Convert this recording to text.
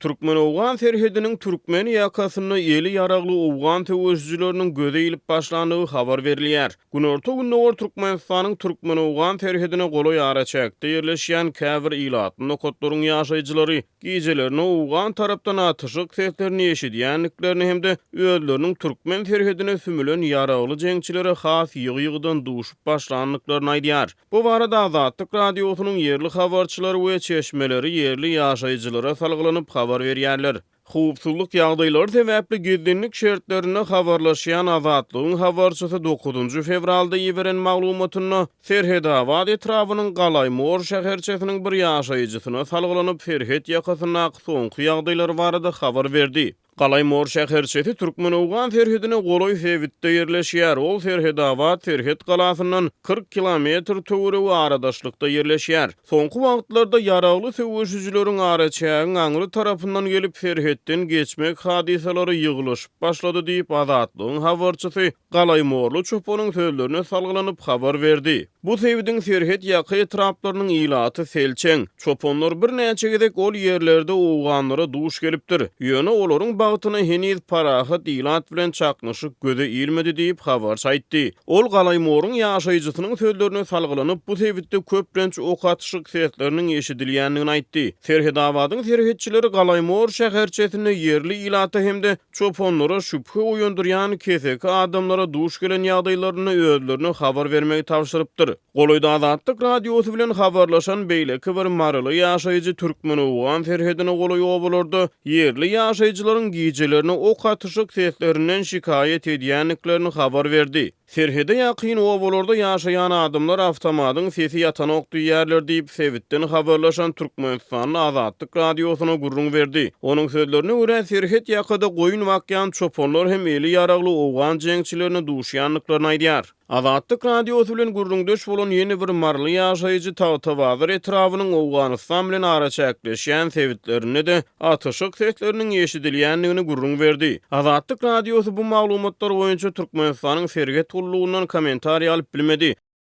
Türkmen-Owgan serhediniň Türkmen ýakasyny eli ýaragly Owgan töwüzçüleriniň göze ilip başlandygy habar berilýär. Günorta günnäwr Türkmenistanyň Türkmen-Owgan serhedine goly ýara-çäkde ýerleşýän käbir ilatyň nokatlaryň ýaşaýjylary gijelerini Owgan tarapdan atyşyk seslerini eşidýänliklerini hemde özleriniň Türkmen serhedine sümülen ýaragly jeňçilere has ýygy-ýygydan duşup başlandyklaryny aýdýar. Bu barada Azatlyk radiosynyň yerli habarçylary we çeşmeleri yerli ýaşaýjylara salgylanyp habar berýärler. Howpsuzlyk ýagdaýlary sebäpli gizlenlik şertlerine habarlaşýan Azatlygyň habarçysy 9 fevralda ýiberen maglumatyny Serhedabad etrawynyň Galaýmor şäherçesiniň bir ýaşaýjysyna salgylanyp Serhed ýakasyna soňky ýagdaýlar barada habar berdi. Galaýmor şäherçesi Türkmen-Owgan serhedine goloý sebitde ýerleşýär. Ol Serhedabad Serhed galasynyň 40 kilometr töwere aradaşlykda ýerleşýär. Soňky wagtlarda ýaragly söwüşjüleriň araçagyň aňry tarapyndan gelip Serhedden geçmek hadiselary ýygylyşyp başlady diýip Azatlygyň habarçysy Galaýmorly çopanyň sözlerine salgylanyp habar berdi. Bu sebidin Serhed ýaky etraplarynyň ilaty selçeň. Çopanlar bir näçe gezek ol ýerlerde Owganlara duş gelipdir. Ýöne olaryň bagtyny heniz parahat ilat bilen çaknyşyk göze ilmedi diýip habar saýtdy. Ol Galaýmoryň ýaşaýjysynyň sözlerine salgylanyp bu sebitde köplenç ok atyşyk sesleriniň eşidilýändigini aýtdy. Serhedabadyň serhetçileri Galaýmor şäherçesine yerli ilaty hemde çopanlara şüphe oýandyrýan kesek adamlara duş gelen ýagdaýlaryny özlerine habar bermegi tapşyrypdyr. Goloýda Azatlyk radiosy bilen habarlaşan beýleki bir maraly ýaşaýjy Türkmen-Owgan serhedine goloý obalarda yerli ýaşaýjylaryň gijelerini ok atyşyk seslerinden şikaýet edýänliklerini habar berdi. Serhede ýakyn obalarda ýaşaýan adamlar awtomatyň sesi ýatan ok diýerler diýip sebitden habarlaşan Türkmenistanyň Azatlyk radiosyna gurrun berdi. Onuň sözlerine görä Serhed ýakada goýun wakyan çopanlar hem eli ýaragly Owgan jeňçilerini duşýanlyklaryny aýdýar. Azatlyk radiosy bilen gurrundaş bolan ýeni bir marly ýaşaýjy Tawtawazyr etrawynyň Owganystan bilen araçakleşýän sebitlerini de atyşyk sesleriniň eşidilýänligini gurrun berdi. Azatlyk radiosy bu maglumatlar boýunça Türkmenistanyň Serhed ulluğundan komentariýa alyp bilmedi.